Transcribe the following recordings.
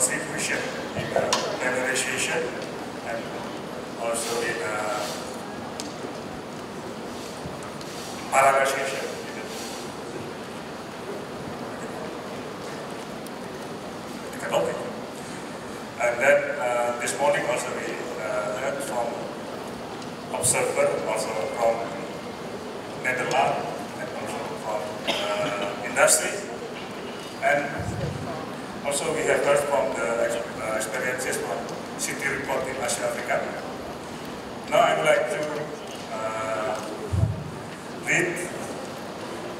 contribution in memorization and also in parallelization. Okay. And then this morning also we learned from observer, also from Netherlands, and also from industry, and also we have heard from the experiences from City Report in Asia Africa. Now I would like to read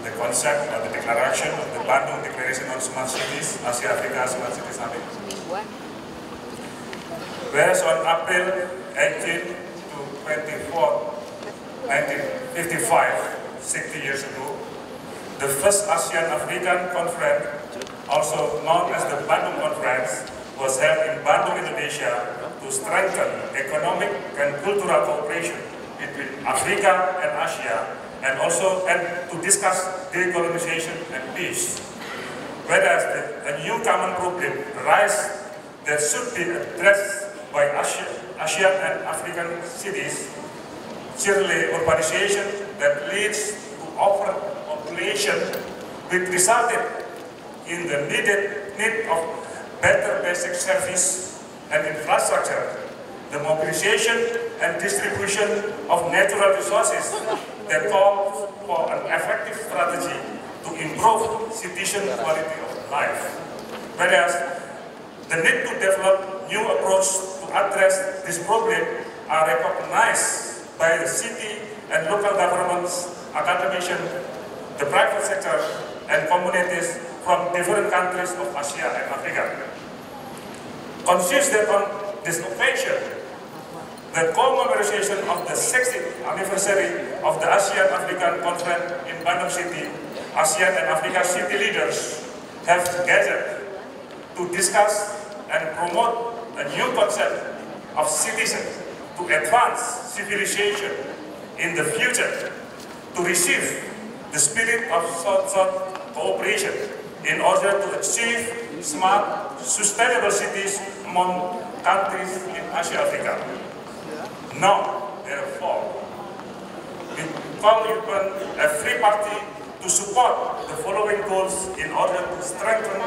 the concept or the declaration of the Bandung Declaration on Smart Cities, Asia Africa Smart Cities Summit. Whereas on April 18 to 24, 1955, 60 years ago, the first ASEAN-African Conference, also known as the Bandung Conference, was held in Bandung, Indonesia to strengthen economic and cultural cooperation between Africa and Asia, and also to discuss decolonization and peace. Whereas a new common problem arises that should be addressed by Asian and African cities, certainly urbanization that leads to overpopulation, which resulted in the need of better basic service and infrastructure, the mobilization and distribution of natural resources that calls for an effective strategy to improve citizen quality of life. Whereas the need to develop new approach to address this problem are recognized by the city and local governments, academicians, the private sector, and communities from different countries of Asia and Africa. Consistent on this occasion, the commemoration of the 60th anniversary of the ASEAN-African Conference in Bandung City, ASEAN and Africa city leaders have gathered to discuss and promote a new concept of citizens to advance civilization in the future, to receive the spirit of South-South cooperation in order to achieve smart, sustainable cities among countries in Asia Africa. Now, therefore, we call upon every party to support the following goals in order to strengthen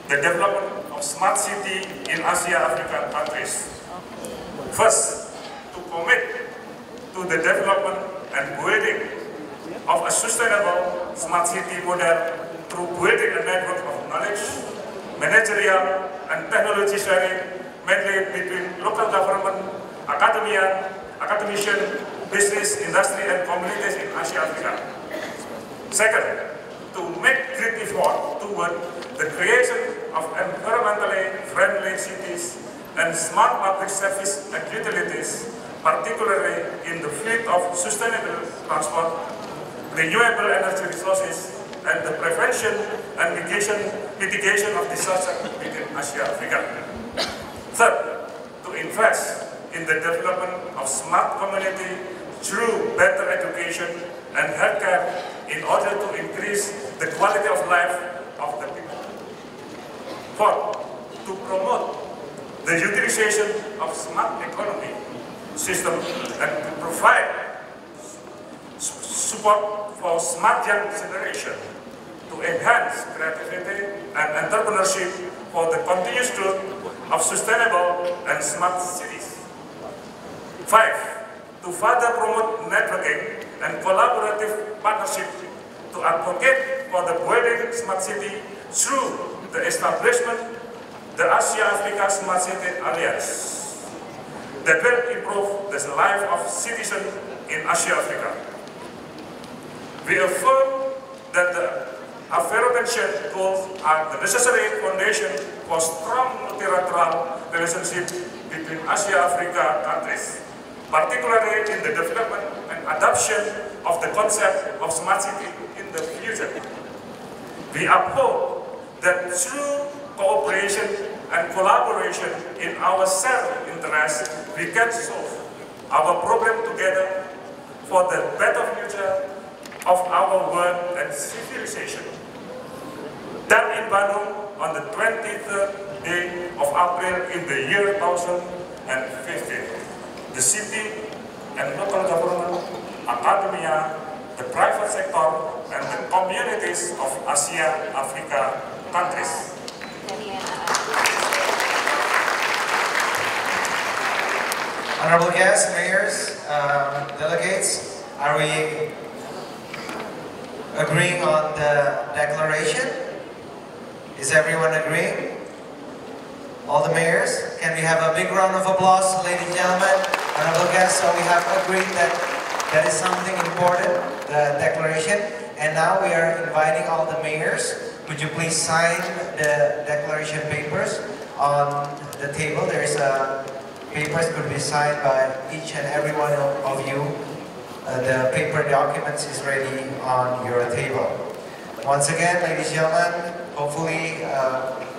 the development of smart city in Asia African countries. First, to commit to the development and building of a sustainable smart city model through building a network of knowledge, managerial and technology sharing, mainly between local government, academician, business, industry and communities in Asia Africa. Second, to make great effort toward the creation of environmentally friendly cities and smart public service and utilities, particularly in the field of sustainable transport, renewable energy resources, and the prevention and mitigation of disaster within Asia Africa. Third, to invest in the development of smart community through better education and healthcare in order to increase the quality of life of the people. Fourth, to promote the utilization of smart economy system and to provide support for smart young generation to enhance creativity and entrepreneurship for the continuous growth of sustainable and smart cities. 5. To further promote networking and collaborative partnership to advocate for the building smart city through the establishment the Asia-Africa Smart City Alliance that will improve the life of citizens in Asia-Africa. We affirm that the aforementioned goals are the necessary foundation for strong multilateral relationship between Asia-Africa countries, particularly in the development and adoption of the concept of smart city in the future. We uphold that through cooperation and collaboration in our shared interest, we can solve our problem together for the better future of our world and civilization. Done in Bandung on the 23rd day of April in the year 2015. The city and local government, academia, the private sector, and the communities of Asia Africa countries. Honorable guests, mayors, delegates, are we agreeing on the declaration? Is everyone agreeing? All the mayors? Can we have a big round of applause, ladies and gentlemen? Honorable guests, so we have agreed that that is something important, the declaration. And now we are inviting all the mayors. Would you please sign the declaration papers on the table? There's papers could be signed by each and every one of you. The paper documents is ready on your table. Once again, ladies and gentlemen, hopefully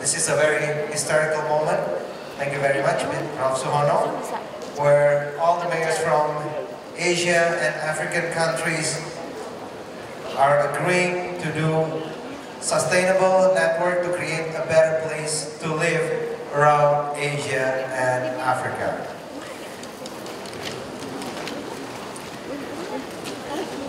this is a very historical moment. Thank you very much, Prof. Suhono, where all the mayors from Asia and African countries are agreeing to do sustainable network to create a better place to live around Asia and Africa.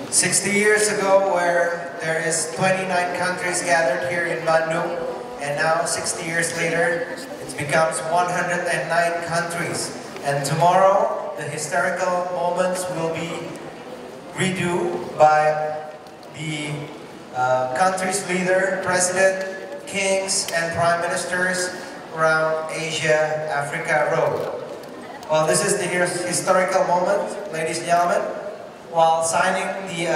60 years ago, where there is 29 countries gathered here in Bandung, and now 60 years later, it becomes 109 countries. And tomorrow, the historical moments will be redo by the country's leader, president, kings, and prime ministers around Asia, Africa road. Well, this is the historical moment, ladies and gentlemen. While signing the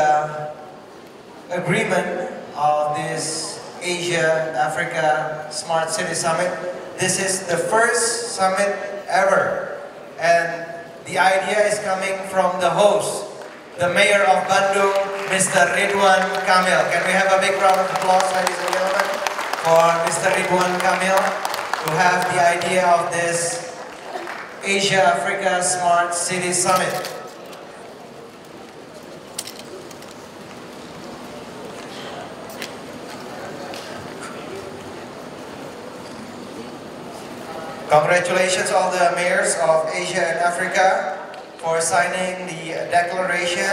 agreement of this Asia-Africa Smart City Summit, this is the first summit ever. And the idea is coming from the host, the Mayor of Bandung, Mr. Ridwan Kamil. Can we have a big round of applause, ladies and gentlemen, for Mr. Ridwan Kamil to have the idea of this Asia-Africa Smart City Summit. Congratulations all the mayors of Asia and Africa for signing the declaration.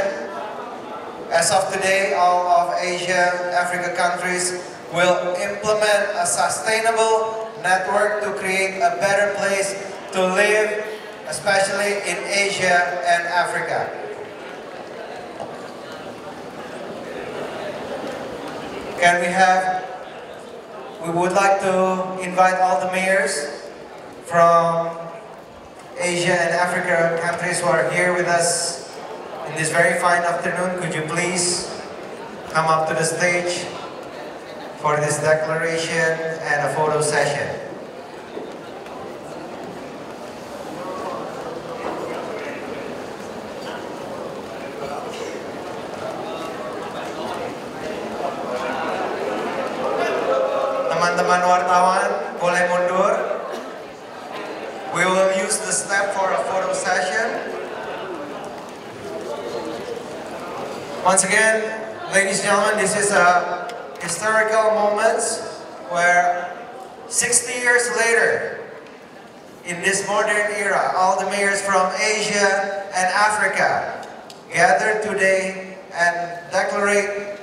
As of today, all of Asia, Africa countries will implement a sustainable network to create a better place to live, especially in Asia and Africa. We would like to invite all the mayors from Asia and Africa countries who are here with us in this very fine afternoon. Could you please come up to the stage for this declaration and a photo session? Teman-teman wartawan boleh mundur. We will use the step for a photo session. Once again, ladies and gentlemen, this is a historical moment where 60 years later, in this modern era, all the mayors from Asia and Africa gathered today and declare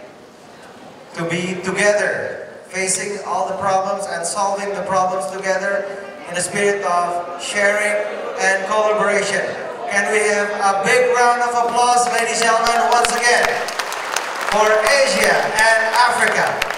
to be together, facing all the problems and solving the problems together in a spirit of sharing and collaboration. Can we have a big round of applause, ladies and gentlemen, once again, for Asia and Africa.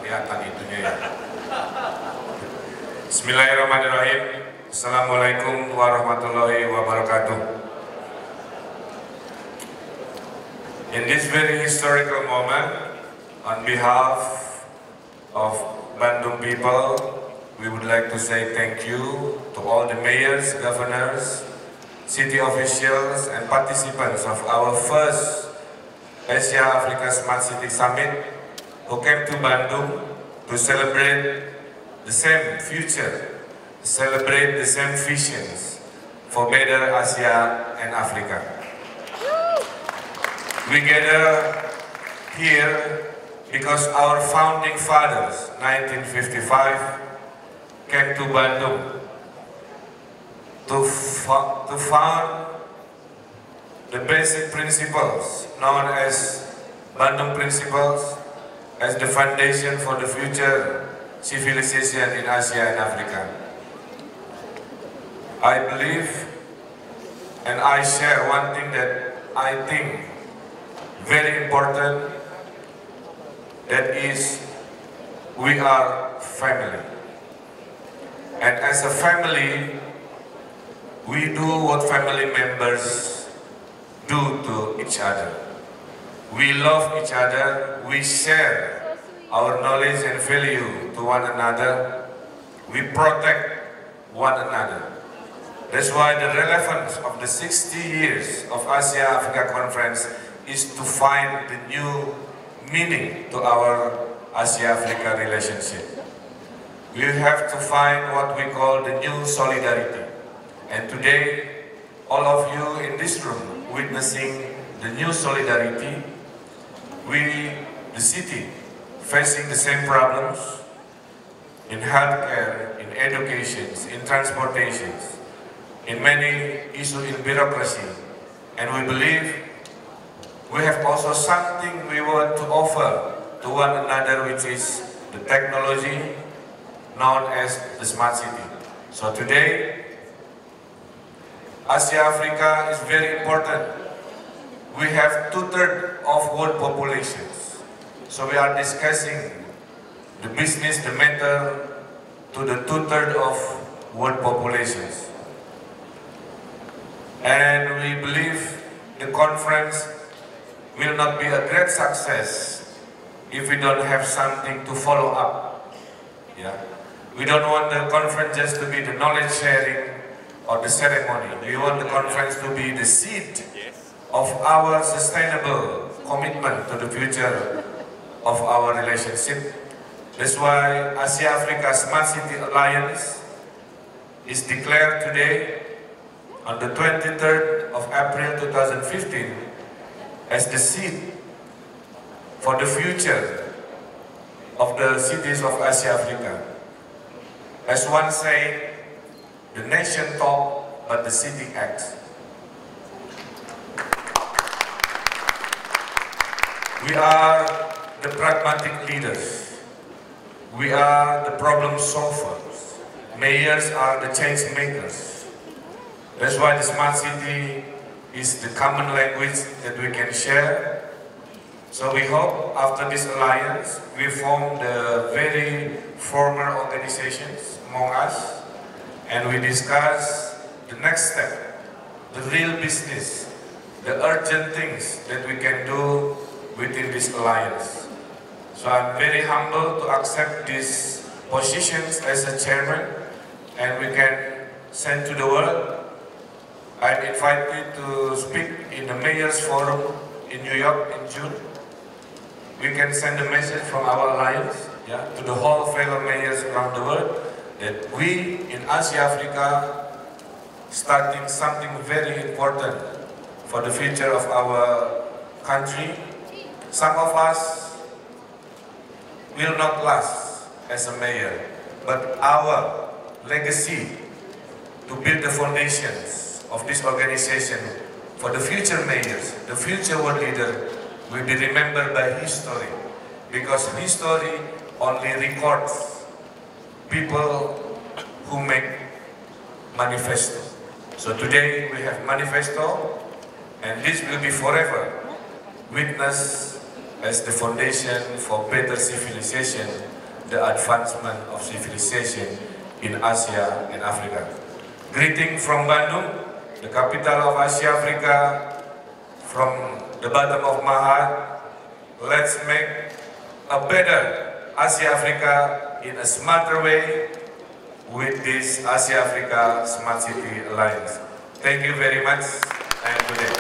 Kelihatan itunya ya. Bismillahirrahmanirrahim. Assalamualaikum warahmatullahi wabarakatuh. In this very historical moment, on behalf of Bandung people, we would like to say thank you to all the mayors, governors, city officials, and participants of our first Asia-Africa Smart City Summit, who came to Bandung to celebrate the same future, celebrate the same visions for better Asia and Africa. We gather here because our founding fathers, 1955, came to Bandung to found the basic principles known as Bandung Principles as the foundation for the future civilization in Asia and Africa. I believe and I share one thing that I think very important, that is, we are family. And as a family, we do what family members do to each other. We love each other, we share our knowledge and value to one another, we protect one another. That's why the relevance of the 60 years of Asia-Africa Conference is to find the new meaning to our Asia-Africa relationship. We have to find what we call the new solidarity. And today, all of you in this room witnessing the new solidarity, we, the city, facing the same problems in healthcare, in education, in transportation, in many issues in bureaucracy. And we believe we have also something we want to offer to one another, which is the technology known as the smart city. So today, Asia-Africa is very important. We have 2/3 of world populations. So we are discussing the business, the matter to the 2/3 of world populations. And we believe the conference will not be a great success if we don't have something to follow up. Yeah? We don't want the conference just to be the knowledge sharing or the ceremony. We want the conference to be the seed of our sustainable commitment to the future of our relationship. That's why Asia-Africa Smart City Alliance is declared today on the 23rd of April 2015 as the seed for the future of the cities of Asia-Africa. As one said, the nation talks, but the city acts. We are the pragmatic leaders. We are the problem solvers. Mayors are the change makers. That's why the smart city is the common language that we can share. So we hope after this alliance, we form the very formal organizations among us, and we discuss the next step, the real business, the urgent things that we can do within this alliance. So I'm very humble to accept these positions as a chairman, and we can send to the world. I'm invited to speak in the Mayor's Forum in New York in June. We can send a message from our alliance, to the whole fellow mayors around the world, that we in Asia-Africa starting something very important for the future of our country. Some of us will not last as a mayor, but our legacy to build the foundations of this organization for the future mayors, the future world leader, will be remembered by history, because history only records people who make manifesto. So today we have manifesto, and this will be forever witnessed as the foundation for better civilization, the advancement of civilization in Asia and Africa. Greeting from Bandung, the capital of Asia Africa, from the bottom of my heart. Let's make a better Asia Africa in a smarter way with this Asia Africa Smart City Alliance. Thank you very much, and good day.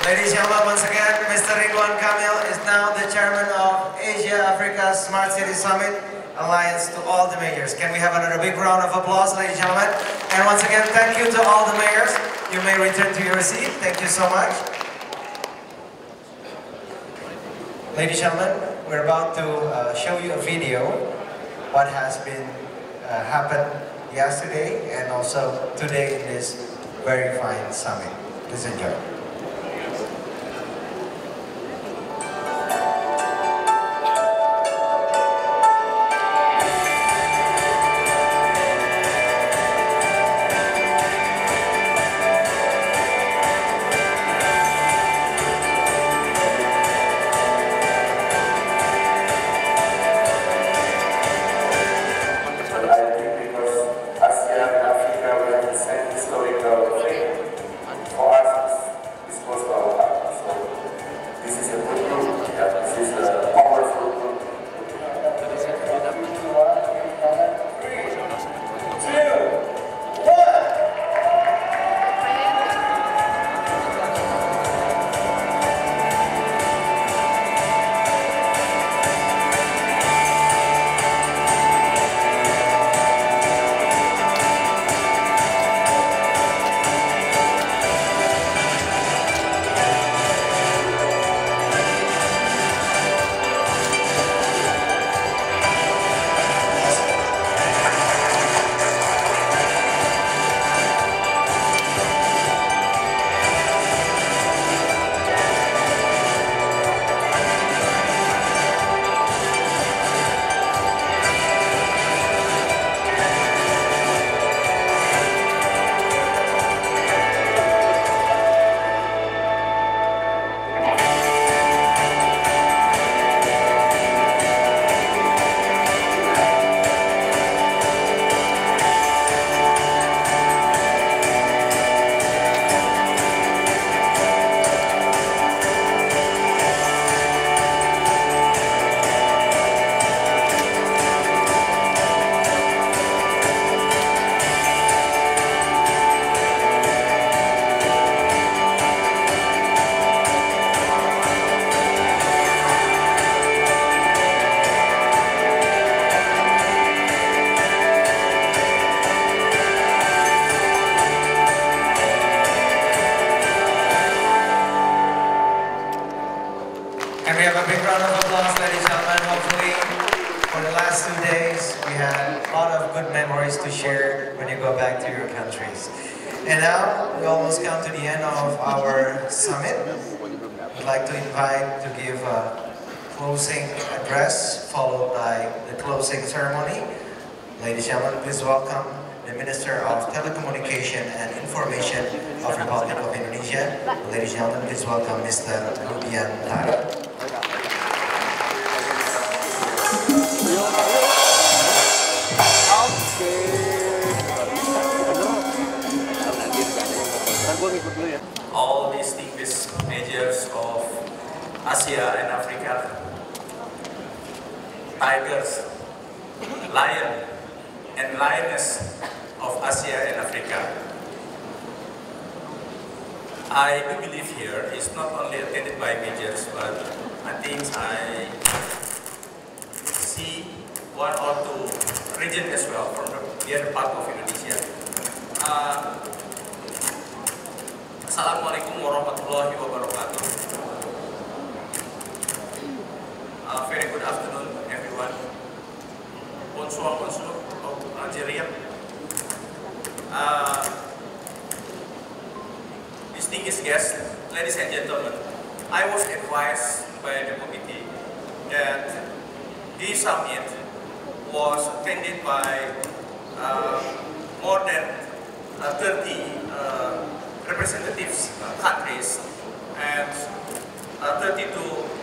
Ladies and gentlemen, once again, Mr. Ridwan Kamil is now the chairman of Asia-Africa Smart City Summit Alliance to all the mayors. Can we have another big round of applause, ladies and gentlemen? And once again, thank you to all the mayors. You may return to your seat. Thank you so much. Ladies and gentlemen, we're about to show you a video what has been happened yesterday and also today in this very fine summit. Please enjoy. Can we have a big round of applause, ladies and gentlemen? Hopefully, for the last 2 days, we had a lot of good memories to share when you go back to your countries. And now, we almost come to the end of our summit. I'd like to invite to give a closing address, followed by the closing ceremony. Ladies and gentlemen, please welcome the Minister of Telecommunication and Information of Republic of Indonesia. Ladies and gentlemen, please welcome Mr. Rudiantara. All distinguished mayors of Asia and Africa, tigers, lion, and lioness of Asia and Africa. I do believe here is not only attended by majors, but I think I see one or two regions as well from the other part of Indonesia. Assalamualaikum warahmatullahi wabarakatuh. Very good afternoon, everyone. Bonsoir, bonsoir, Algeria. Distinguished guests, ladies and gentlemen, I was advised by the committee that this summit was attended by more than 30 representatives, countries, and 32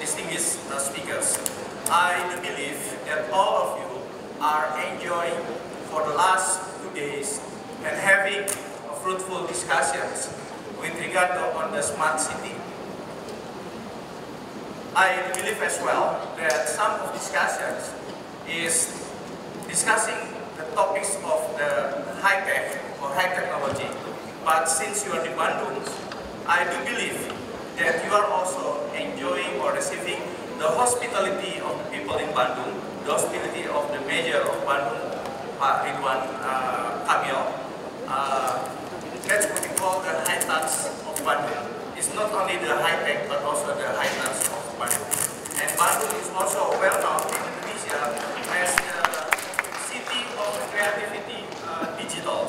distinguished speakers. I do believe that all of you are enjoying for the last 2 days and having fruitful discussions with regard to on the smart city. I believe as well that some of discussions is discussing the topics of the high tech or high technology. But since you are in Bandung, I do believe that you are also enjoying or receiving the hospitality of the people in Bandung, the hospitality of the mayor of Bandung, Pak Ridwan Kamil. That's what we call the high touch of Bandung. It's not only the high tech, but also the high touch of Bandung. And Bandung is also well known in Indonesia as the city of creativity, digital.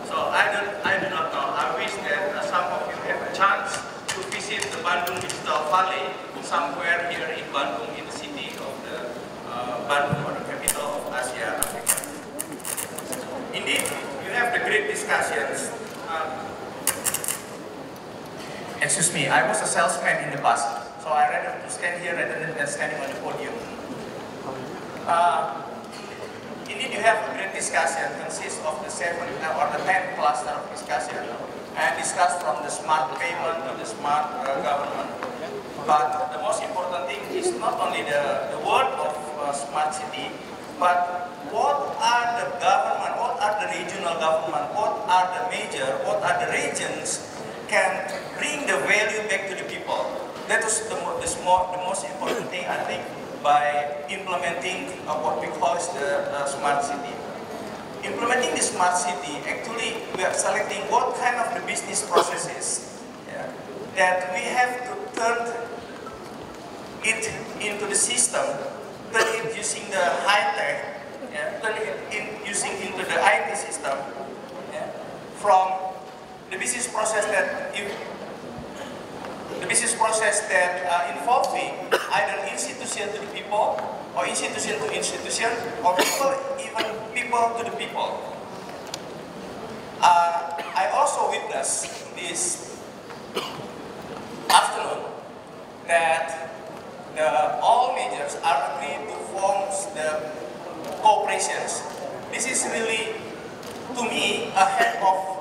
So I do not know. I wish that some of you have a chance to visit the Bandung Digital Valley somewhere here in Bandung, in the city of the Bandung, or the capital of Asia Africa. Indeed, you have the great discussions. Excuse me, I was a salesman in the past, so I rather to stand here rather than standing on the podium. Indeed, you have a great discussion, consists of the 7 or the 10 cluster of discussion, and discuss from the smart payment to the smart government. But the most important thing is not only the word of smart city, but what are the government, what are the regional government, what are the major, what are the regions can bring the value back to the people. That is the most important thing, I think, by implementing what we call the smart city. Implementing the smart city, actually we are selecting what kind of the business processes that we have to turn it into the system, turn it using the high tech, turn it using into the IT system, from the business process that involving either institution to the people, or institution to institution, or even people to the people. I also witnessed this afternoon that all majors are agreed to form the cooperations. This is really, to me, ahead of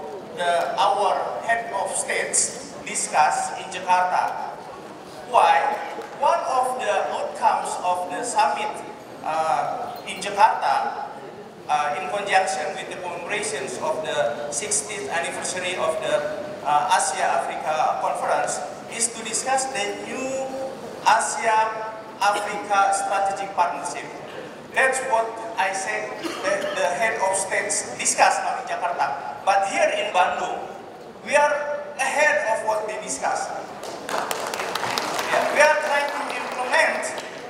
our head of states discussed in Jakarta. Why? One of the outcomes of the summit in Jakarta, in conjunction with the commemorations of the 60th anniversary of the Asia-Africa Conference, is to discuss the new Asia-Africa Strategic Partnership. That's what I said the head of states discussed now in Jakarta. But here in Bandung, we are ahead of what they discussed. We are trying to implement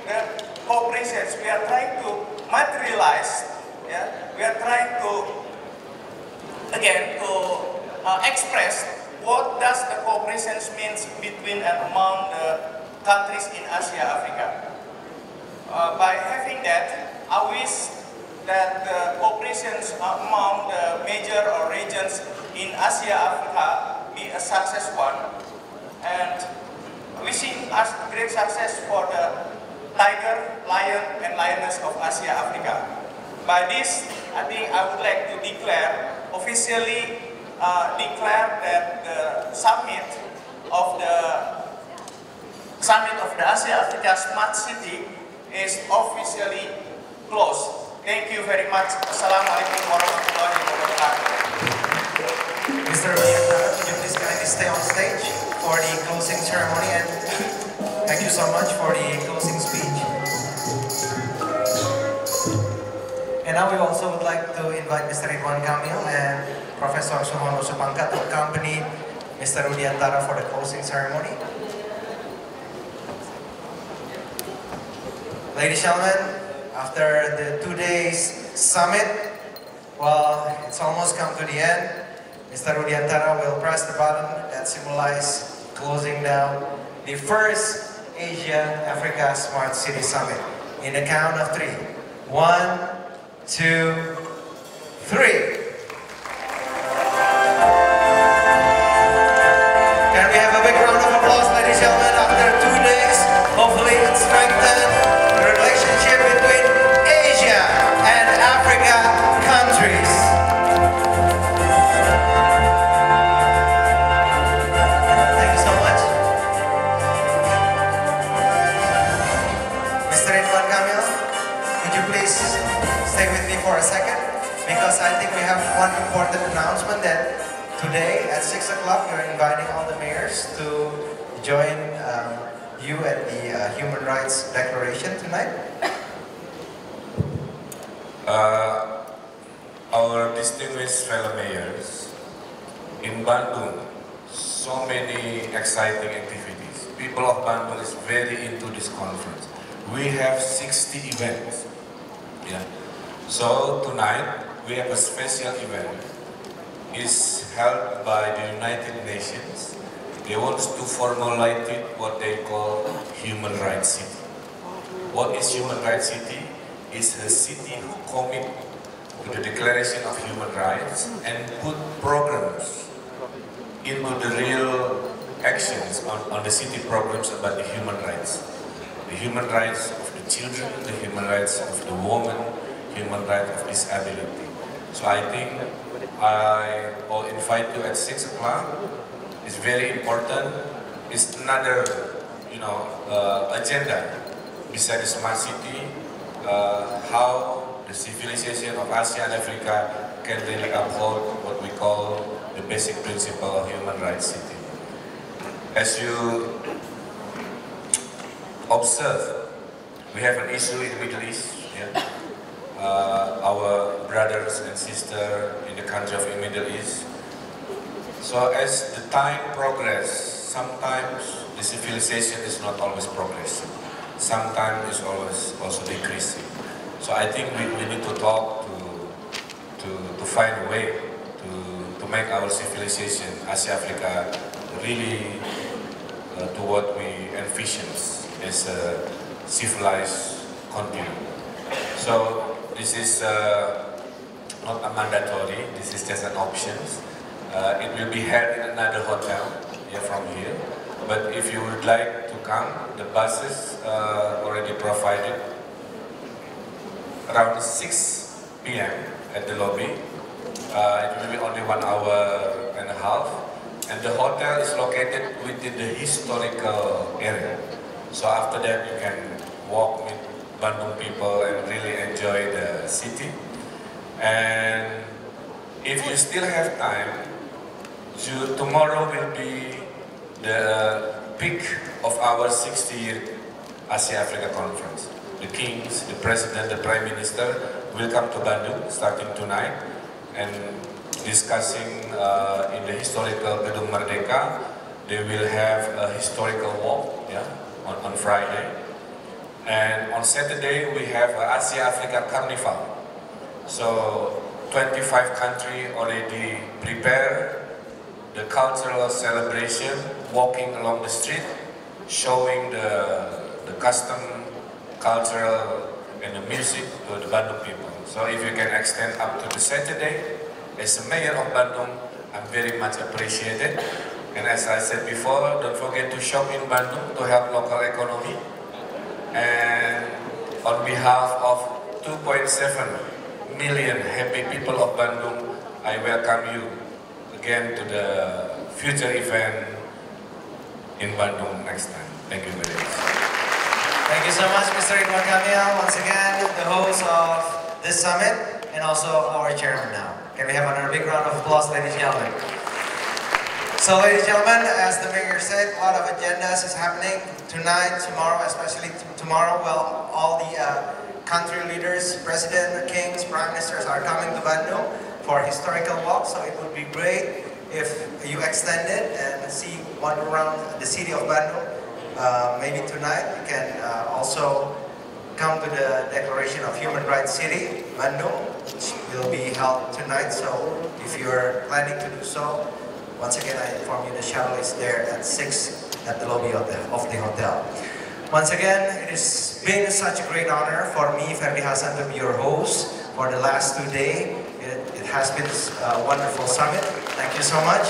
the cooperations. We are trying to materialize. We are trying to, again, to express what does the cooperations means between and among the countries in Asia Africa. By having that, I wish that the cooperations among the major or regions in Asia Africa be a success one, and wishing us great success for the tiger, lion, and lioness of Asia Africa. By this, I think I would like to declare, officially declare that the summit of the Asia Africa Smart City is officially closed. Thank you very much. Assalamualaikum warahmatullahi wabarakatuh. Mr. Rudiantara, could you please kindly stay on stage for the closing ceremony, and thank you so much for the closing speech. And now we also would like to invite Mr. Ridwan Kamil and Professor Suhono Supangkat to accompany Mr. Rudiantara for the closing ceremony. Ladies and gentlemen, after the 2 days summit, well, it's almost come to the end. Mr. Rudiantara will press the button that symbolizes closing down the first Asia-Africa Smart City Summit. In the count of 3. 1, 2, 3. Can we have a big round of applause, ladies and gentlemen, after 2 days? Hopefully it strengthened the relationship between Asia and Africa countries. Thank you so much. Mr. Ridwan Kamil, would you please stay with me for a second? Because I think we have one important announcement that today at 6 o'clock we're inviting all the mayors to join you at the Human Rights Declaration tonight? Our distinguished fellow mayors, in Bandung, so many exciting activities. People of Bandung is very into this conference. We have 60 events. Yeah. So tonight we have a special event. It's held by the United Nations. They want to formulate it what they call Human Rights City. What is Human Rights City? It's a city who commit to the Declaration of Human Rights and put programs into the real actions on the city programs about the human rights. The human rights of the children, the human rights of the woman, human rights of disability. So I think I will invite you at 6 o'clock. It's very important. It's another, agenda beside the smart city, how the civilization of Asia and Africa can really uphold what we call the basic principle of human rights city. As you observe, we have an issue in the Middle East. Yeah? Our brothers and sisters in the country of the Middle East. So as the time progresses, sometimes the civilization is not always progressing. Sometimes it's always also decreasing. So I think we need to talk to find a way to make our civilization, Asia Africa, really to what we envision as a civilized continent. So this is not a mandatory, this is just an option. It will be held in another hotel from here. But if you would like to come, the buses already provided around 6 p.m. at the lobby. It will be only 1 hour and a half. And the hotel is located within the historical area. So after that you can walk with Bandung people and really enjoy the city. And if you still have time, tomorrow will be the peak of our 60th Asia-Africa Conference. The kings, the president, the prime minister will come to Bandung starting tonight and discussing in the historical Gedung Merdeka. They will have a historical walk on Friday. And on Saturday we have Asia-Africa Carnival. So 25 countries already prepared the cultural celebration, walking along the street, showing the custom, cultural, and the music to the Bandung people. So if you can extend up to the Saturday, as the mayor of Bandung, I'm very much appreciated. And as I said before, don't forget to shop in Bandung to help local economy. And on behalf of 2.7 million happy people of Bandung, I welcome you again to the future event in Bandung next time. Thank you very much. Thank you so much, Mr. Ridwan Kamil, once again, the host of this summit, and also our chairman now. Can we have another big round of applause, ladies and gentlemen? So, ladies and gentlemen, as the mayor said, a lot of agendas is happening tonight, tomorrow, especially tomorrow. Well, all the country leaders, president, kings, prime ministers are coming to Bandung for historical walk. So it would be great if you extend it and see one around the city of Bandung. Maybe tonight you can also come to the Declaration of Human Rights City, Bandung, which will be held tonight. So if you're planning to do so, once again I inform you the shuttle is there at 6 at the lobby of the hotel. Once again, it has been such a great honor for me, Ferdy Hassan, to be your host for the last 2 days. It has been a wonderful summit. Thank you so much.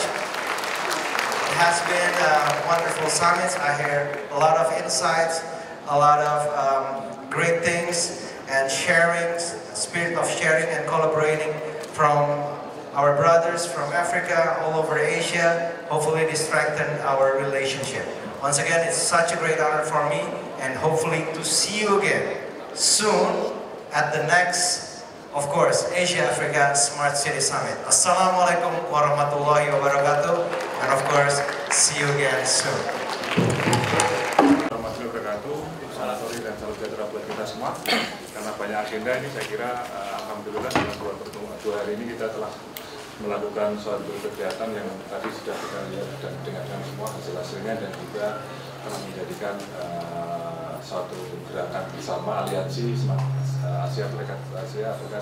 It has been a wonderful summit. I hear a lot of insights, a lot of great things, and sharing, spirit of sharing and collaborating from our brothers from Africa, all over Asia. Hopefully they strengthen our relationship. Once again, it's such a great honor for me, and hopefully to see you again soon at the next, of course, Asia-Africa Smart City Summit. Assalamualaikum warahmatullahi wabarakatuh, and of course, see you again soon. Warahmatullahi wabarakatuh. Selamat sore dan salam sejahtera buat kita semua. Karena banyak agenda ini, saya kira alhamdulillah dalam dua hari ini kita telah melakukan suatu kegiatan yang tadi sudah kita lihat dan dengarkan semua hasil-hasilnya, dan juga telah menjadikan suatu gerakan bersama aliansi Asia Afrika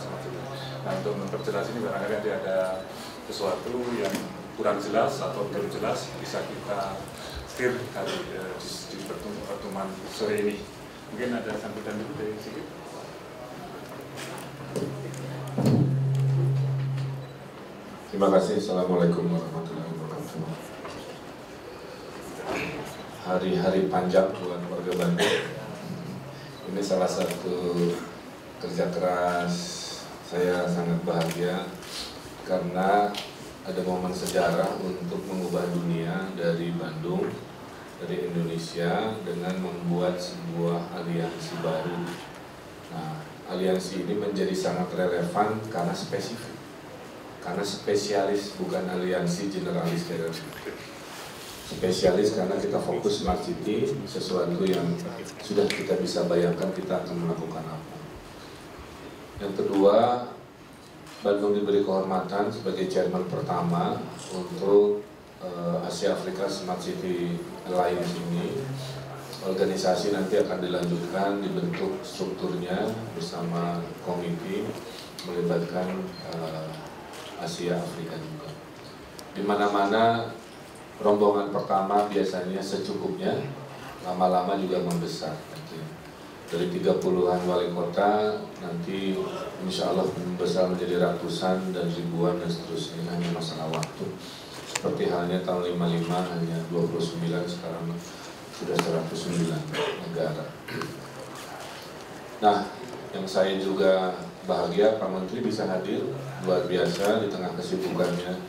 Smart City. Nah, untuk memperjelas ini barangkali nanti ada sesuatu yang kurang jelas atau belum jelas bisa kita clear di pertemuan sore ini. Mungkin ada sambutan dulu dari sedikit. Terima kasih. Assalamualaikum warahmatullahi wabarakatuh. Hari-hari panjang buat warga Bandung. Ini salah satu kerja keras saya, sangat bahagia karena ada momen sejarah untuk mengubah dunia dari Bandung, dari Indonesia, dengan membuat sebuah aliansi baru. Nah, aliansi ini menjadi sangat relevan karena spesifik, karena spesialis, bukan aliansi generalis. Spesialis karena kita fokus Smart City, sesuatu yang sudah kita bisa bayangkan kita akan melakukan apa. Yang kedua, Bandung diberi kehormatan sebagai chairman pertama untuk Asia Afrika Smart City Alliance ini. Organisasi nanti akan dilanjutkan, dibentuk strukturnya bersama komite, melibatkan Asia Afrika juga. Di mana-mana rombongan pertama biasanya secukupnya, lama-lama juga membesar. Dari 30-an wali kota, nanti insya Allah membesar menjadi ratusan dan ribuan dan seterusnya. Hanya masalah waktu. Seperti halnya tahun 55 hanya 29, sekarang sudah 109 negara. Nah, yang saya juga bahagia Pak Menteri bisa hadir, luar biasa di tengah kesibukannya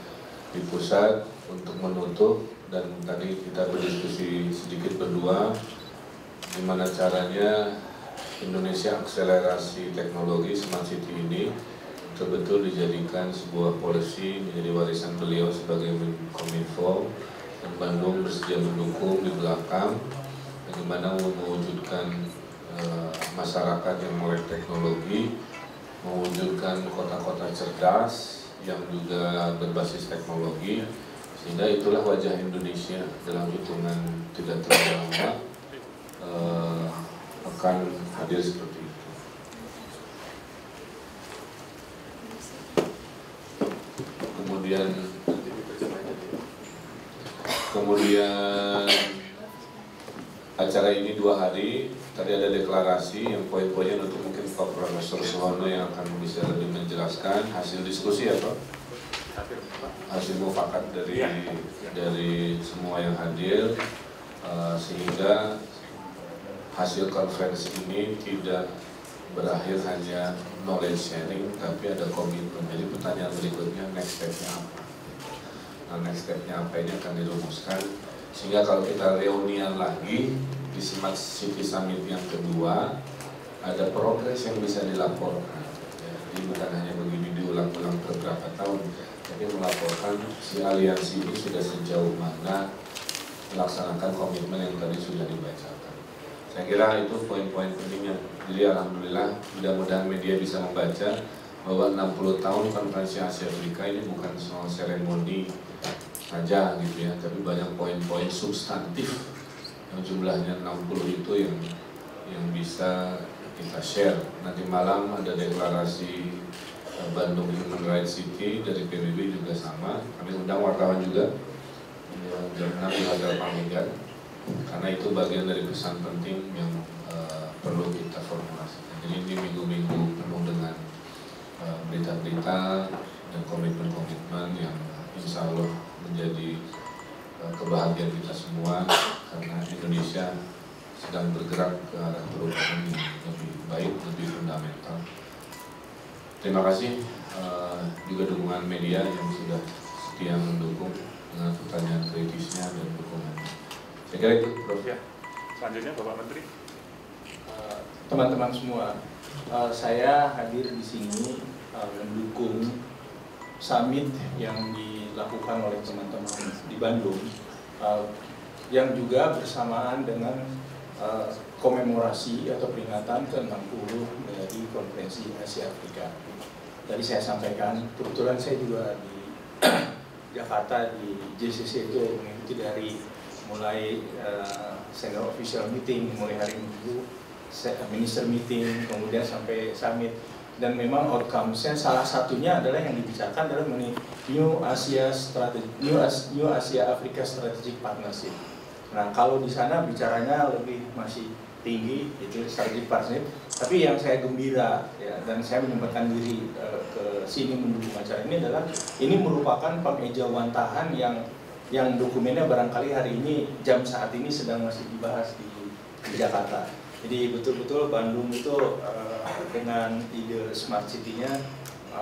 di pusat untuk menutup, dan tadi kita berdiskusi sedikit berdua gimana caranya Indonesia akselerasi teknologi Smart City ini betul-betul dijadikan sebuah policy, menjadi warisan beliau sebagai Kominfo, dan Bandung bersedia mendukung di belakang bagaimana mewujudkan masyarakat yang melek teknologi, mewujudkan kota-kota cerdas yang juga berbasis teknologi, sehingga itulah wajah Indonesia dalam hitungan tidak terlalu lama akan hadir seperti itu. Kemudian acara ini 2 hari. Tadi ada deklarasi yang poin-poinnya untuk mungkin Pak Profesor Suhono yang akan bisa lebih menjelaskan hasil diskusi ya Pak. Hasil mufakat dari semua yang hadir, sehingga hasil konferensi ini tidak berakhir hanya knowledge sharing, tapi ada komitmen. Jadi pertanyaan berikutnya, next step-nya apa? Nah, next step-nya apa ini akan dirumuskan, sehingga kalau kita reunian lagi di Smart City Summit yang kedua, ada progres yang bisa dilaporkan. Jadi bukan hanya begini diulang-ulang beberapa tahun, tapi melaporkan si aliansi ini sudah sejauh mana melaksanakan komitmen yang tadi sudah dibacakan. Saya kira itu poin-poin pentingnya. Jadi alhamdulillah, mudah-mudahan media bisa membaca bahwa 60 tahun konferensi Asia Afrika ini bukan soal seremoni saja gitu ya, tapi banyak poin-poin substantif yang jumlahnya 60 itu yang bisa kita share. Nanti malam ada deklarasi Bandung Human Rights City dari PBB juga sama. Kami undang wartawan juga jam 6 di Hotel Paminggan, karena itu bagian dari pesan penting yang perlu kita formulasikan. Jadi ini minggu-minggu penuh dengan berita-berita dan komitmen-komitmen yang insya Allah menjadi kebahagiaan kita semua, karena Indonesia sedang bergerak ke arah perubahan yang lebih baik, lebih fundamental. Terima kasih juga dukungan media yang sudah setia mendukung dengan pertanyaan kritisnya dan dukungannya. Saya kira itu, Prof. Ya. Selanjutnya Bapak Menteri. Teman-teman semua, saya hadir di sini mendukung summit yang dilakukan oleh teman-teman di Bandung. yang juga bersamaan dengan komemorasi atau peringatan ke-60 dari Konferensi Asia Afrika. Tadi saya sampaikan, kebetulan saya juga di Jakarta di JCC itu mengikuti dari mulai senior official meeting, mulai hari Minggu, minister meeting, kemudian sampai summit. Dan memang outcome-nya salah satunya adalah yang dibicarakan adalah mengenai New Asia Africa Strategic Partnership. Nah, kalau di sana bicaranya lebih masih tinggi, itu strategic partnership. Tapi yang saya gembira ya, dan saya menyempatkan diri ke sini mendukung acara ini adalah ini merupakan pengejawantahan yang dokumennya barangkali hari ini jam saat ini sedang masih dibahas di Jakarta. Jadi betul-betul Bandung itu dengan ide Smart City-nya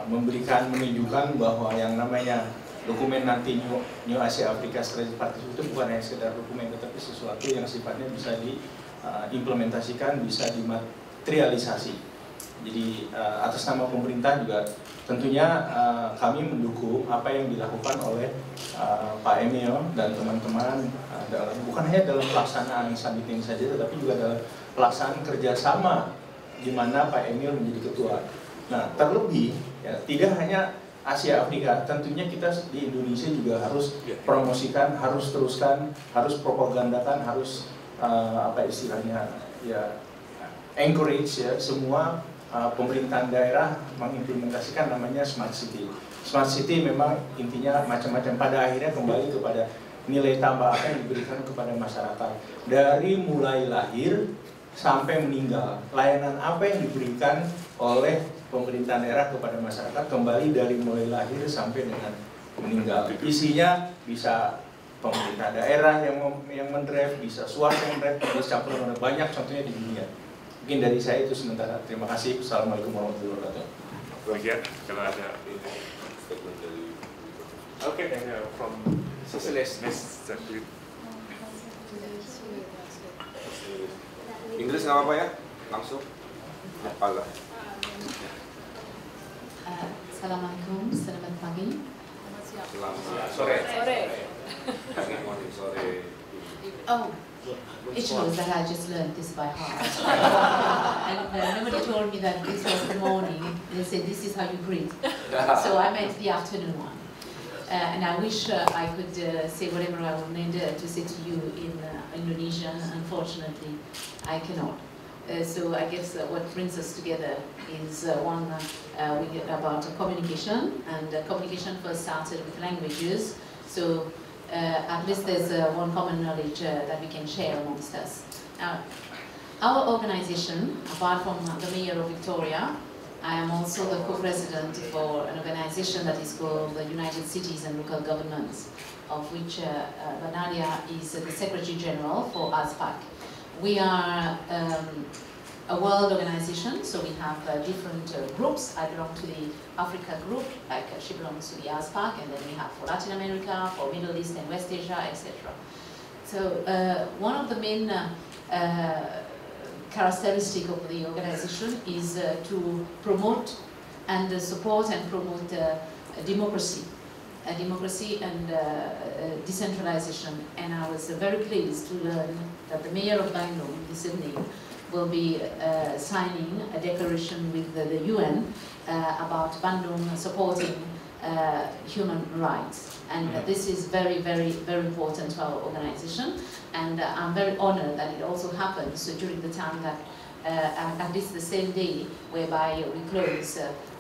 menunjukkan bahwa yang namanya dokumen nanti New Asia Africa Strategic Partnership itu bukan hanya sekedar dokumen, tetapi sesuatu yang sifatnya bisa diimplementasikan, bisa dimaterialisasi. Jadi atas nama pemerintah juga tentunya kami mendukung apa yang dilakukan oleh Pak Emil dan teman-teman, bukan hanya dalam pelaksanaan summit ini saja, tetapi juga dalam pelaksanaan kerjasama di mana Pak Emil menjadi ketua. Nah, terlebih ya, tidak hanya Asia Afrika, tentunya kita di Indonesia juga harus promosikan, harus teruskan, harus propagandakan, harus apa istilahnya ya encourage ya semua pemerintahan daerah mengimplementasikan namanya Smart City. Smart City memang intinya macam-macam, pada akhirnya kembali kepada nilai tambah apa yang diberikan kepada masyarakat dari mulai lahir sampai meninggal. Layanan apa yang diberikan oleh pemerintahan daerah kepada masyarakat kembali dari mulai lahir sampai dengan meninggal. Isinya bisa pemerintah daerah yang mendrive, bisa swasta yang mendrive, bisa campuran banyak contohnya di dunia. Mungkin dari saya itu sementara. Terima kasih. Assalamualaikum warahmatullahi wabarakatuh. Bagian kalau ada Statement dari oke, from Socialist. Inggris nggak apa-apa ya? Langsung. Apa Assalamualaikum, selamat pagi. Selamat sore. Sore. Good morning, sore. Oh, it shows that I just learned this by heart. And nobody told me that this was the morning. They said this is how you greet. So I meant the afternoon one. And I wish I could say whatever I wanted to say to you in Indonesian. Unfortunately, I cannot. So I guess what brings us together is about communication, and communication first started with languages. So at least there's one common knowledge that we can share amongst us. Now, our organization, apart from the Mayor of Victoria, I am also the co-president for an organization that is called the United Cities and Local Governments, of which Banalia is the Secretary General for ASPAC. We are a world organization, so we have different groups. I belong to the Africa group, like she belongs to the ASPAC, and then we have for Latin America, for Middle East and West Asia, etc. So one of the main characteristic of the organization is to promote and support and promote democracy and decentralization. And I was very pleased to learn that the Mayor of Bandung this evening will be signing a declaration with the UN about Bandung supporting human rights. And this is very, very, very important to our organization. And I'm very honored that it also happens during the time that, at least the same day, whereby we close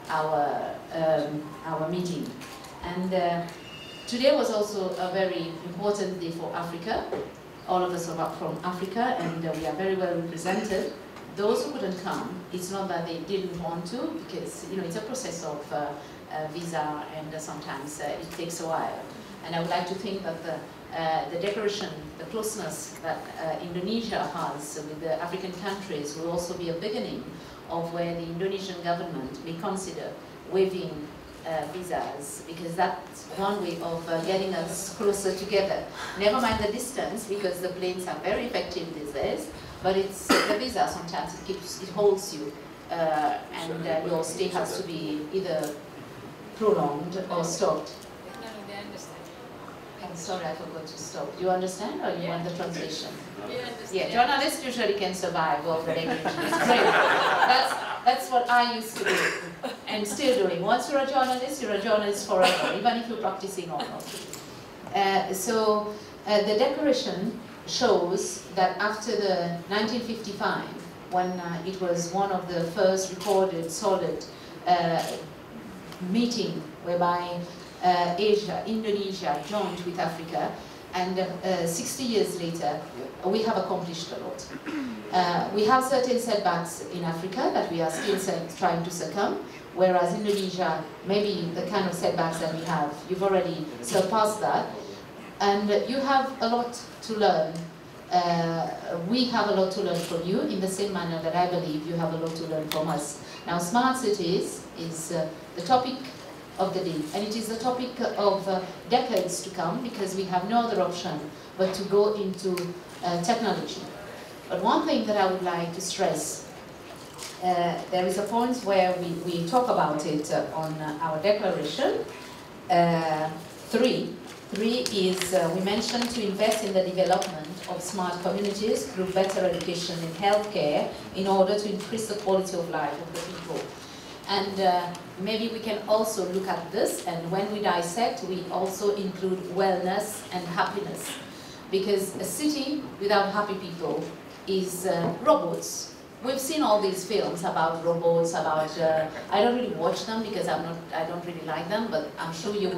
our meeting. And today was also a very important day for Africa. All of us are from Africa, and we are very well represented. Those who couldn't come, it's not that they didn't want to, because it's a process of visa, and sometimes it takes a while. And I would like to think that the declaration, the closeness that Indonesia has with the African countries will also be a beginning of where the Indonesian government may consider waiving visas, because that's one way of getting us closer together. Never mind the distance, because the planes are very effective these days, but it's the visa sometimes it holds you, and your stay has to be either prolonged or stopped. No, they understand. sorry, I forgot to stop. Do you understand, or you want the translation? Yeah, journalists usually can survive all the language. It's great. That's what I used to do, and still doing. Once you're a journalist forever, even if you're practicing or not. The declaration shows that after the 1955, when it was one of the first recorded solid meeting whereby Asia, Indonesia joined with Africa, and 60 years later, we have accomplished a lot. We have certain setbacks in Africa that we are still trying to circumvent, whereas Indonesia, maybe the kind of setbacks that we have, you've already surpassed that, and you have a lot to learn. We have a lot to learn from you in the same manner that I believe you have a lot to learn from us. Now, smart cities is the topic of the day, and it is the topic of decades to come, because we have no other option but to go into technology. But one thing that I would like to stress, there is a point where we talk about it on our declaration. Three is, we mentioned to invest in the development of smart communities through better education and healthcare in order to increase the quality of life of the people. And maybe we can also look at this, and when we dissect, we also include wellness and happiness. Because a city without happy people is robots. We've seen all these films about robots, about, I don't really watch them because I don't really like them, but I'm sure you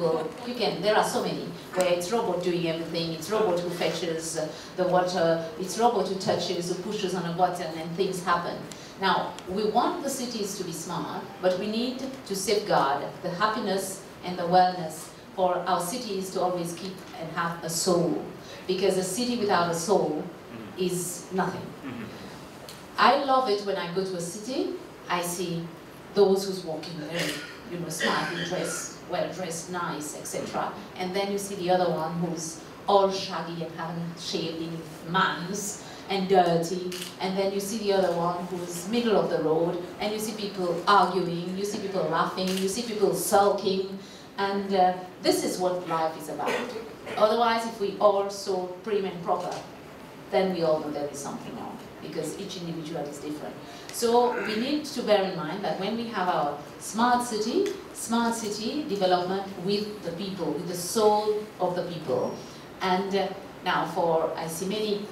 can, there are so many, where it's robot doing everything, it's robot who fetches the water, it's robot who touches, who pushes on a button and things happen. Now, we want the cities to be smart, but we need to safeguard the happiness and the wellness for our cities to always keep and have a soul. Because a city without a soul is nothing. I love it when I go to a city, I see those who's walking very, smartly dressed, well-dressed, nice, etc. And then you see the other one who's all shaggy and haven't shaved in months and dirty. And then you see the other one who's middle of the road, and you see people arguing, you see people laughing, you see people sulking. And this is what life is about. Otherwise, if we all so prim and proper, then we all know there is something wrong, because each individual is different. So we need to bear in mind that when we have our smart city development with the people, with the soul of the people. And now I see many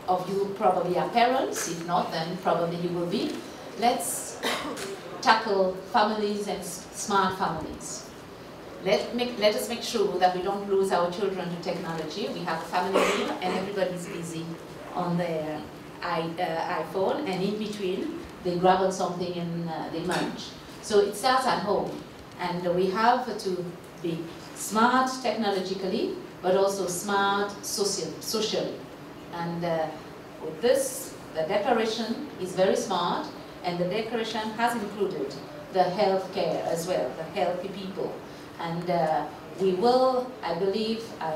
of you probably are parents, if not, then probably you will be. Let's tackle families and smart families. Let us make sure that we don't lose our children to technology. We have a family meal and everybody's busy on their iPhone, and in between they grab on something and they munch. So it starts at home, and we have to be smart technologically, but also smart socially. And with this, the declaration is very smart, and the declaration has included the healthcare as well, the healthy people. And we will, I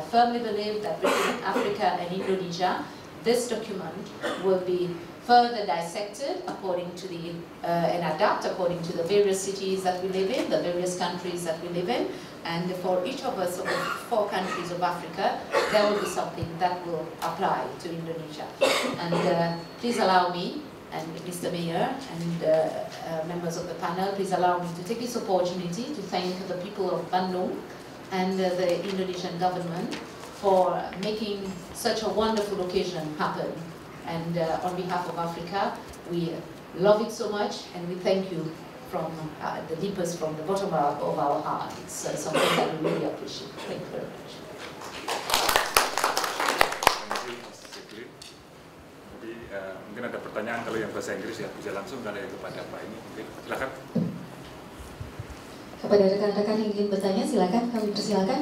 firmly believe that between Africa and Indonesia, this document will be further dissected according to the, and adapt according to the various cities that we live in, the various countries that we live in. And for each of us, of the 4 countries of Africa, there will be something that will apply to Indonesia. And please allow me, and Mr. Mayor and members of the panel, please allow me to take this opportunity to thank the people of Bandung and the Indonesian government for making such a wonderful occasion happen. And on behalf of Africa, we love it so much, and we thank you from the deepest, from the bottom of our heart. It's something that we really appreciate. Thank you very much. Mungkin ada pertanyaan kalau yang bahasa Inggris ya bisa langsung dari kepada Pak ini. Mungkin silakan. Kepada rekan-rekan yang ingin bertanya, silakan, kami persilakan.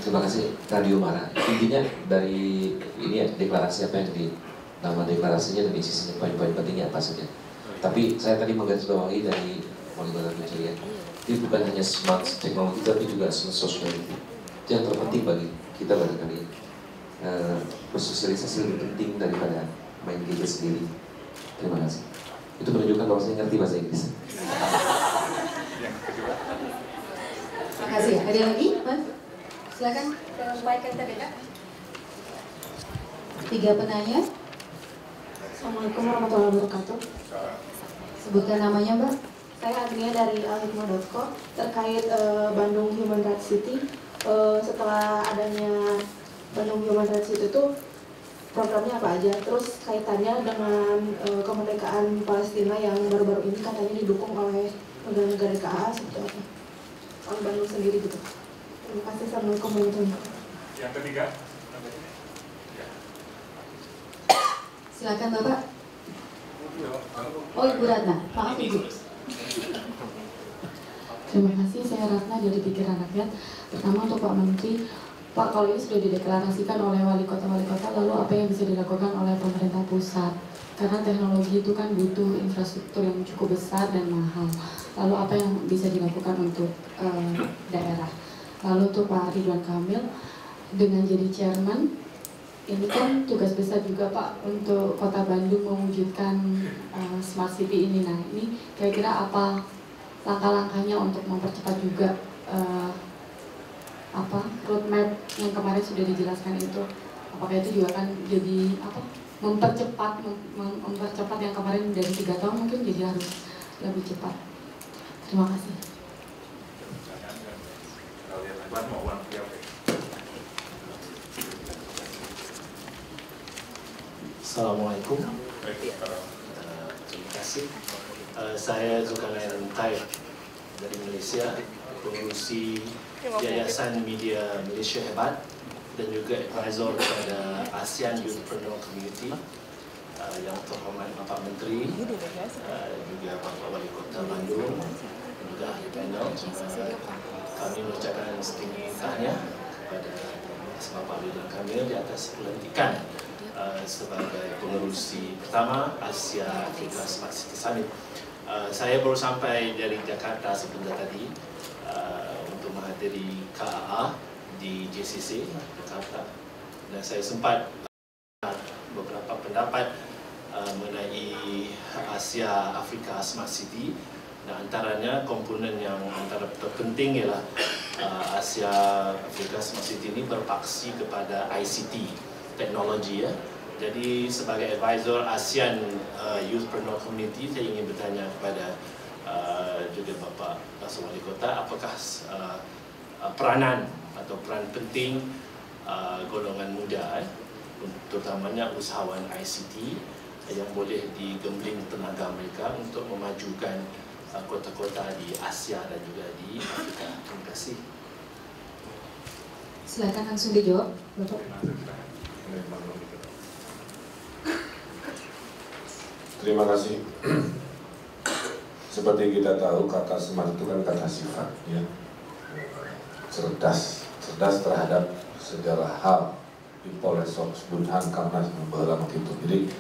Terima kasih Radio Mara. Intinya dari ini ya, deklarasi apa yang di nama deklarasinya dan isinya poin-poin pentingnya apa saja. Tapi saya tadi menggarisbawahi dari Wali Kota Kuncirian, itu bukan hanya smart teknologi tapi juga smart sociality. Itu yang terpenting bagi kita barangkali. Bersosialisasi lebih penting daripada main gadget sendiri. Terima kasih. Itu menunjukkan bahwa saya ngerti bahasa Inggris. Yang kedua. kasih. Ada lagi, Mas? Silakan. Baik yang terdekat. 3 penanya. Assalamualaikum warahmatullahi wabarakatuh. Sebutkan namanya, Mbak. Saya Agnia dari alhikmah.co terkait Bandung Human Rights City. Setelah adanya Bandung Human Rights City itu programnya apa aja? Terus kaitannya dengan kemerdekaan Palestina yang baru-baru ini katanya didukung oleh negara-negara KA seperti apa? Oleh Bandung sendiri gitu. Terima kasih. Assalamualaikum warahmatullahi wabarakatuh. Yang ketiga. Silakan Bapak. Oh, Ibu Ratna. Maaf Ibu. Terima kasih, saya Ratna dari Pikiran Rakyat. Pertama untuk Pak Menteri, Pak, kalau ini sudah dideklarasikan oleh wali kota, lalu apa yang bisa dilakukan oleh pemerintah pusat? Karena teknologi itu kan butuh infrastruktur yang cukup besar dan mahal. Lalu apa yang bisa dilakukan untuk daerah? Lalu untuk Pak Ridwan Kamil, dengan jadi chairman, ini kan tugas besar juga Pak untuk Kota Bandung mewujudkan Smart City ini. Nah, ini kira-kira apa langkah-langkahnya untuk mempercepat juga roadmap yang kemarin sudah dijelaskan itu? Apakah itu juga akan jadi mempercepat yang kemarin dari 3 tahun mungkin jadi harus lebih cepat? Terima kasih. Assalamualaikum. Terima kasih. Saya Zulkarnain Taib dari Malaysia, pengurusi Yayasan Media Malaysia Hebat dan juga advisor kepada ASEAN Youthpreneur Community. Yang terhormat Bapak Menteri, juga Bapak Wali Kota Bandung, dan juga ahli panel. Kami mengucapkan setinggi tahniah kepada Bapak Ridwan Kamil di atas pelantikan sebagai pengerusi pertama Asia Afrika Smart City Summit. Saya baru sampai dari Jakarta sebentar tadi untuk menghadiri KAA di JCC Jakarta, dan saya sempat beberapa pendapat mengenai Asia Afrika Smart City. Nah, antaranya komponen yang antara terpenting ialah Asia Afrika Smart City ini berpaksi kepada ICT teknologi ya. Jadi sebagai advisor ASEAN Youthpreneur Community, saya ingin bertanya kepada juga Bapak Wali Kota, apakah peranan atau peran penting golongan muda, terutamanya usahawan ICT yang boleh digembling tenaga mereka untuk memajukan kota-kota di Asia dan juga di Afrika. Terima kasih. Silakan langsung dijawab, Bapak. Terima kasih. Seperti kita tahu, kata smart itu kan kata sifat, ya. Cerdas terhadap segala hal. Ipol Esok Bunhan Kamnas membawa itu. Jadi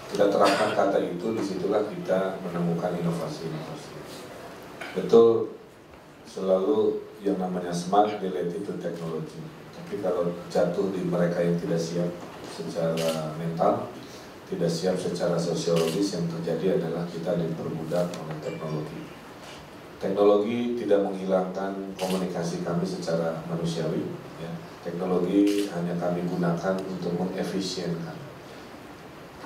kita terapkan kata itu, disitulah kita menemukan inovasi-inovasi. Betul, selalu yang namanya smart related to teknologi. Tapi kalau jatuh di mereka yang tidak siap secara mental, tidak siap secara sosiologis, yang terjadi adalah kita diperbudak oleh teknologi. Teknologi tidak menghilangkan komunikasi kami secara manusiawi, ya. Teknologi hanya kami gunakan untuk mengefisienkan.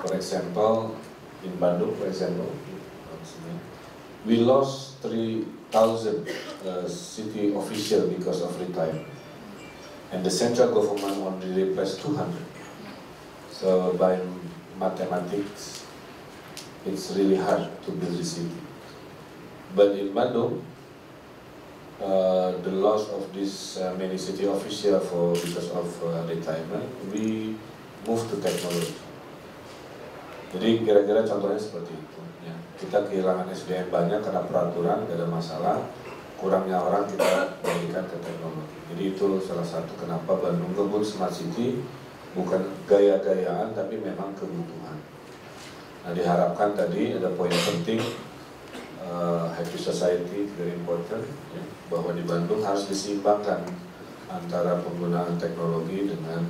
For example, in Bandung, for example, we lost 3,000 city official because of retirement, and the central government only replaced 200. So by mathematics, it's really hard to build the city. But in Bandung, the loss of this many city official because of retirement, we move to technology. Jadi kira-kira contohnya seperti itu. Ya. Kita kehilangan SDM banyak karena peraturan, tidak ada masalah. Kurangnya orang kita berikan ke teknologi. Jadi itu salah satu kenapa Bandung ngebut Smart City, bukan gaya-gayaan tapi memang kebutuhan. Nah, diharapkan tadi ada poin penting, happy society very important, ya, bahwa di Bandung harus diseimbangkan antara penggunaan teknologi dengan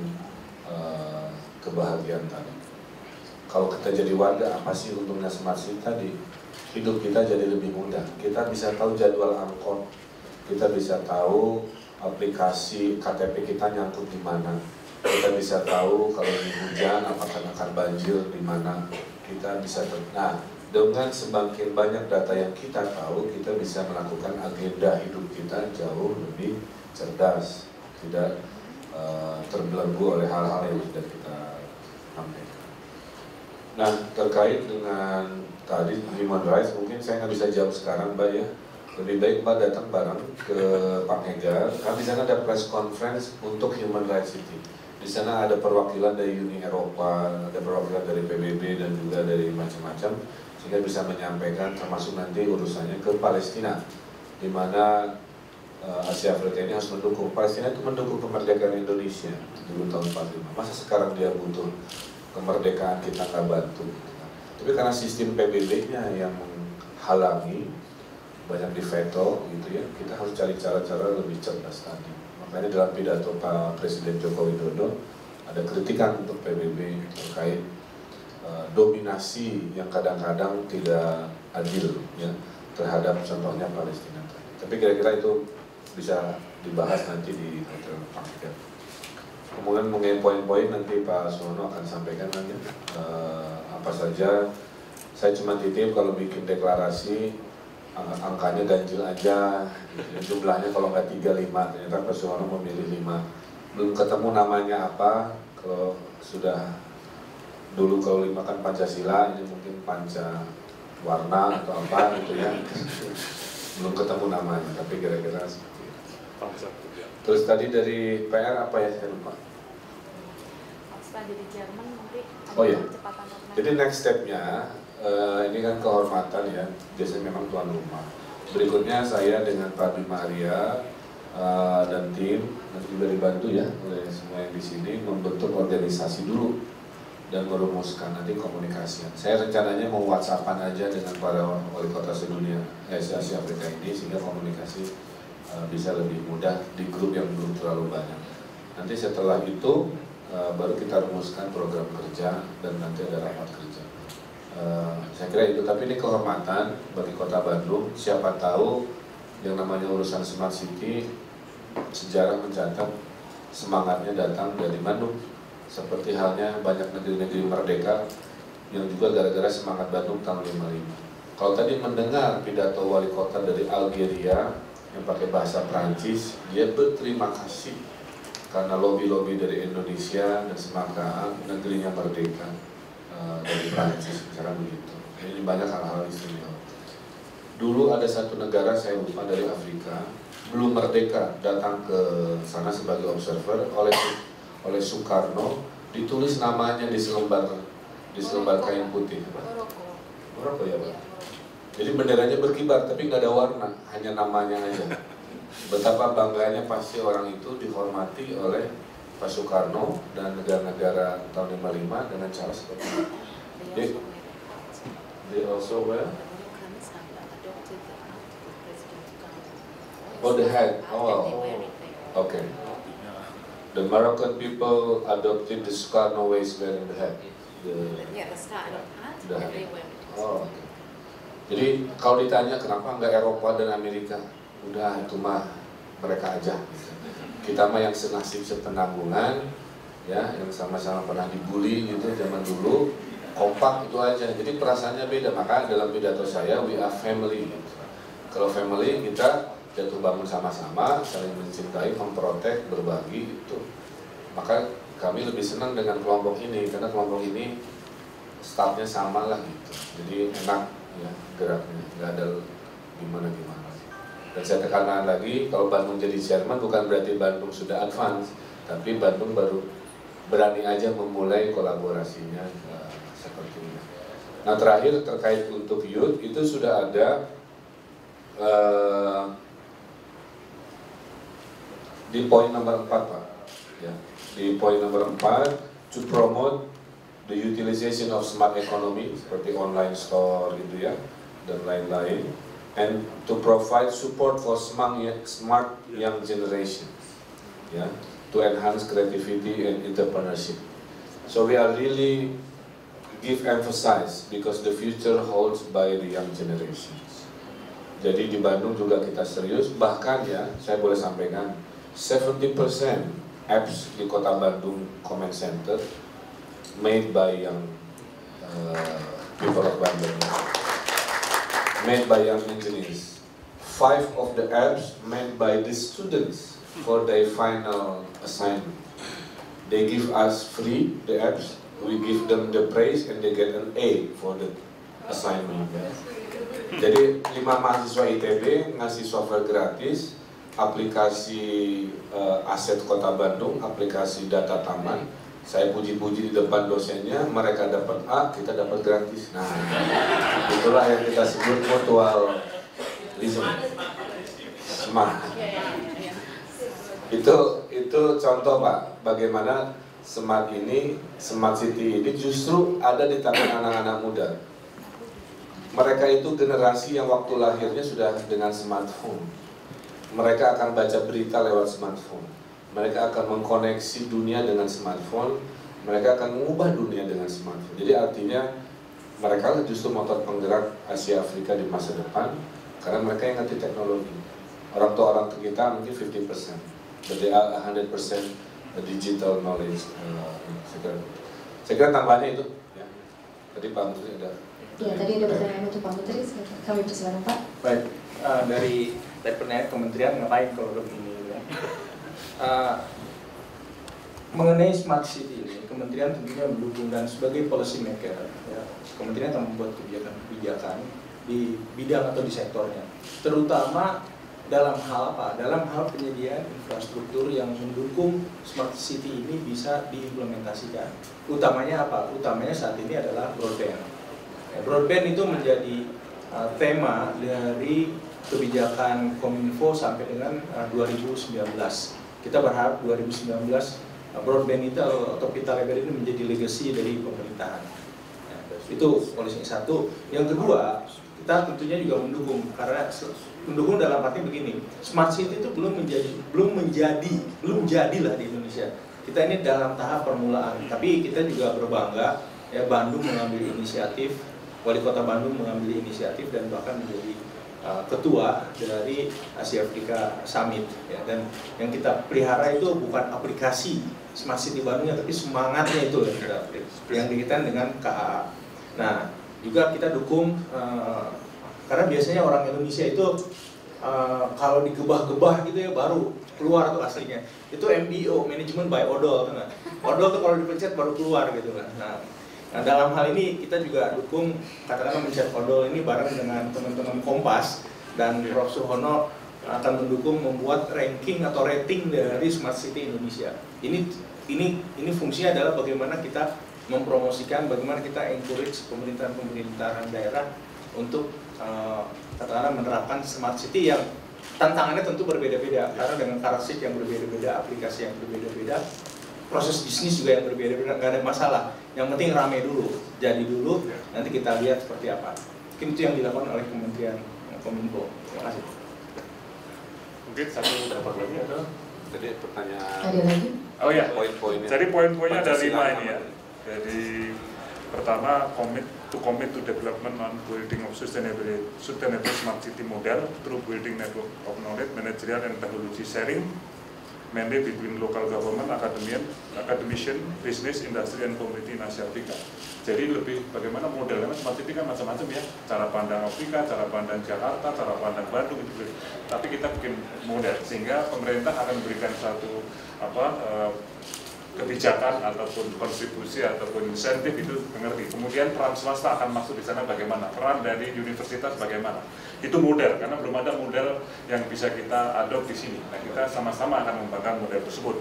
kebahagiaan tadi. Kalau kita jadi warga, apa sih untungnya Smart City tadi? Hidup kita jadi lebih mudah. Kita bisa tahu jadwal angkot, kita bisa tahu aplikasi KTP kita nyangkut di mana, kita bisa tahu kalau ini hujan apakah akan banjir di mana, kita bisa nah dengan semakin banyak data yang kita tahu, kita bisa melakukan agenda hidup kita jauh lebih cerdas, tidak terbelenggu oleh hal-hal yang sudah kita sampaikan. Nah, terkait dengan tadi human rights, mungkin saya nggak bisa jawab sekarang, Mbak ya. Lebih baik Mbak datang bareng ke Pak Hegar, karena di sana ada press conference untuk Human Rights City. Di sana ada perwakilan dari Uni Eropa, ada perwakilan dari PBB dan juga dari macam-macam, sehingga bisa menyampaikan termasuk nanti urusannya ke Palestina, di mana Asia Afrika ini harus mendukung. Palestina itu mendukung kemerdekaan Indonesia dulu tahun 45. Masa sekarang dia butuh kemerdekaan kita nggak bantu? Tapi karena sistem PBB-nya yang menghalangi, banyak di veto gitu ya, kita harus cari cara-cara lebih cerdas tadi. Makanya dalam pidato Pak Presiden Joko Widodo ada kritikan untuk PBB terkait dominasi yang kadang-kadang tidak adil ya terhadap contohnya Palestina. Tapi kira-kira itu bisa dibahas nanti di hotel Pak Hegar. Kemudian mengenai poin-poin nanti Pak Suwono akan sampaikan nanti apa saja. Saya cuma titip kalau bikin deklarasi angkanya ganjil aja, gitu. Jumlahnya kalau nggak 3, 5, ternyata Pak Suwono memilih 5. Belum ketemu namanya apa, kalau sudah dulu kalau 5 kan Pancasila, ini mungkin Panca Warna atau apa gitu ya. Belum ketemu namanya, tapi kira-kira seperti itu. Terus tadi dari PR apa ya, saya lupa. Setelah jadi chairman nanti oh ya, jadi next step-nya ini kan kehormatan ya, biasanya memang tuan rumah. Berikutnya saya dengan Pak Bima Arya dan tim nanti juga dibantu ya oleh semua yang di sini membentuk organisasi dulu dan merumuskan nanti komunikasi. Saya rencananya mau WhatsAppan aja dengan para wali kota sedunia Asia Afrika ini sehingga komunikasi bisa lebih mudah di grup yang belum terlalu banyak. Nanti setelah itu baru kita rumuskan program kerja dan nanti ada rapat kerja. Saya kira itu, tapi ini kehormatan bagi Kota Bandung. Siapa tahu yang namanya urusan Smart City, sejarah mencatat semangatnya datang dari Bandung. Seperti halnya banyak negeri-negeri merdeka yang juga gara-gara semangat Bandung tahun 55. Kalau tadi mendengar pidato wali kota dari Algeria yang pakai bahasa Prancis, dia berterima kasih karena lobby-lobby dari Indonesia dan semangat negerinya merdeka dari Prancis, misalkan begitu. Ini banyak hal-hal istimewa. Dulu ada satu negara, saya lupa, dari Afrika, belum merdeka, datang ke sana sebagai observer oleh Soekarno, ditulis namanya di selembar kain putih. Maroko ya Pak. Jadi benderanya berkibar tapi nggak ada warna, hanya namanya aja. Betapa bangganya pasti orang itu dihormati oleh Pak Soekarno dan negara-negara tahun 55 dengan cara seperti itu. They also were? Oh, the hat. Oh, okay. The Moroccan people adopted the Sukarno ways wearing the hat. The hat. Oh, okay. Jadi kalau ditanya kenapa nggak Eropa dan Amerika, udah itu mah mereka aja. Kita mah yang senasib sepenanggungan, ya, yang sama-sama pernah dibully gitu zaman dulu, kompak itu aja. Jadi perasaannya beda. Maka dalam pidato saya, we are family. Gitu. Kalau family kita jatuh bangun sama-sama, saling mencintai, memprotek, berbagi itu. Maka kami lebih senang dengan kelompok ini karena kelompok ini startnya sama lah gitu. Jadi enak ya geraknya, nggak ada gimana-gimana. Dan saya tekankan lagi, kalau Bandung jadi chairman bukan berarti Bandung sudah advance, tapi Bandung baru berani aja memulai kolaborasinya seperti ini. Nah terakhir terkait untuk youth itu sudah ada di poin nomor 4 Pak, ya. Di poin nomor 4 to promote the utilization of smart economy seperti online store gitu ya dan lain-lain, and to provide support for smart young generation, ya, to enhance creativity and entrepreneurship. So we are really give emphasis because the future holds by the young generations. Jadi di Bandung juga kita serius, bahkan ya saya boleh sampaikan 70% apps di kota Bandung Comment Center made by young people of Bandung, made by young engineers. 5 of the apps made by the students for their final assignment. They give us free the apps, we give them the praise and they get an A for the assignment. Jadi 5 mahasiswa ITB ngasih software gratis, aplikasi aset kota Bandung, aplikasi data taman. Saya puji-puji di depan dosennya, mereka dapat A, kita dapat gratis. Nah, itulah yang kita sebut mutualism, smart. Itu contoh Pak, bagaimana smart city ini justru ada di tangan anak-anak muda. Mereka itu generasi yang waktu lahirnya sudah dengan smartphone. Mereka akan baca berita lewat smartphone. Mereka akan mengkoneksi dunia dengan smartphone. Mereka akan mengubah dunia dengan smartphone. Jadi artinya mereka justru motor penggerak Asia Afrika di masa depan, karena mereka yang ngerti teknologi. Orang tua orang kita mungkin 50%, but they are 100% digital knowledge. Saya kira tambahannya itu. Ya. Tadi Pak Menteri ada. Ya, tadi ada pertanyaan untuk Pak Menteri, kami persilakan Pak. Baik, dari pertanyaan kementerian ngapain kalau begini ya. Mengenai smart city ini, kementerian tentunya mendukung dan sebagai policy maker, ya, kementerian akan membuat kebijakan di bidang atau di sektornya, terutama dalam hal apa? Dalam hal penyediaan infrastruktur yang mendukung smart city ini bisa diimplementasikan. Utamanya apa? Utamanya saat ini adalah broadband. Ya, broadband itu menjadi tema dari kebijakan Kominfo sampai dengan 2019. Kita berharap 2019 broadband itu atau pita lebar ini menjadi legacy dari pemerintahan. Ya, itu polisi satu. Yang kedua, kita tentunya juga mendukung, karena mendukung dalam arti begini, smart city itu belum jadi lah di Indonesia. Kita ini dalam tahap permulaan, tapi kita juga berbangga ya, Bandung mengambil inisiatif, wali kota Bandung mengambil inisiatif dan bahkan menjadi ketua dari Asia Afrika Summit ya. Dan yang kita pelihara itu bukan aplikasi Smart City Bandungnya, tapi semangatnya itu yang dikaitan dengan KAA. Nah, juga kita dukung karena biasanya orang Indonesia itu kalau digebah-gebah gitu ya baru keluar tuh aslinya. Itu MBO, Management by Odol, kan? Odol tuh kalau dipencet baru keluar gitu kan. Nah, dalam hal ini kita juga dukung, katakanlah mencet odol ini bareng dengan teman-teman Kompas dan Prof. Suhono akan mendukung membuat ranking atau rating dari Smart City Indonesia. Ini fungsinya adalah bagaimana kita mempromosikan, bagaimana kita encourage pemerintahan daerah untuk katakanlah menerapkan Smart City yang tantangannya tentu berbeda-beda karena dengan karakteristik yang berbeda-beda, aplikasi yang berbeda-beda, proses bisnis juga yang berbeda-beda, nggak ada masalah. Yang penting rame dulu, jadi dulu, nanti kita lihat seperti apa. Mungkin itu yang dilakukan oleh Kementerian Kominfo. Terima kasih. Mungkin satu dapat lagi ada. Tadi pertanyaan. Ada lagi? Oh ya, poin-poinnya. jadi poin-poinnya ada 5 ini ya. Jadi pertama, commit to development on building of sustainable smart city model through building network of knowledge, managerial and technology sharing, mainly between local government, academician, business, industry, and community in Asia Afrika. Jadi lebih bagaimana modelnya smart city kan macam-macam ya, cara pandang Afrika, cara pandang Jakarta, cara pandang Bandung gitu. Tapi kita bikin model sehingga pemerintah akan memberikan satu kebijakan ataupun kontribusi ataupun insentif itu mengerti. Kemudian peran swasta akan masuk di sana bagaimana, peran dari universitas bagaimana. Itu model, karena belum ada model yang bisa kita adopt di sini. Nah, kita sama-sama akan mengembangkan model tersebut.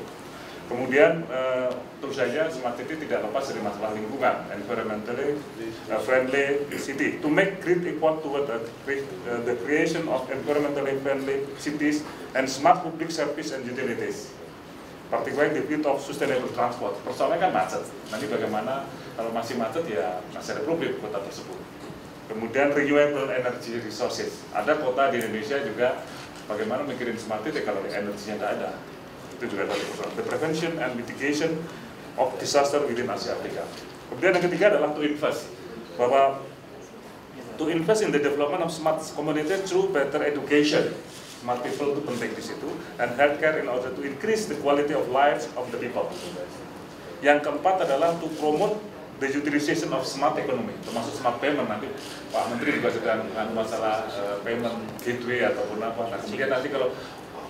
Kemudian tentu saja smart city tidak lepas dari masalah lingkungan, environmentally friendly city. To make great effort toward the creation of environmentally friendly cities and smart public service and utilities. Particularly the field of sustainable transport. Persoalannya kan macet. Nanti bagaimana kalau masih macet ya masih ada problem kota tersebut. Kemudian renewable energy resources. Ada kota di Indonesia juga bagaimana mikirin smart city kalau energinya tidak ada. Itu juga tadi persoalan. The prevention and mitigation of disaster within Asia Africa. Kemudian yang ketiga adalah to invest. Bahwa to invest in the development of smart community through better education. Smart people itu penting di situ, and healthcare in order to increase the quality of lives of the people. Yang keempat adalah to promote the utilization of smart economy, termasuk smart payment. Nanti Pak Menteri juga sedang masalah payment gateway ataupun apa. Nah, kemudian nanti kalau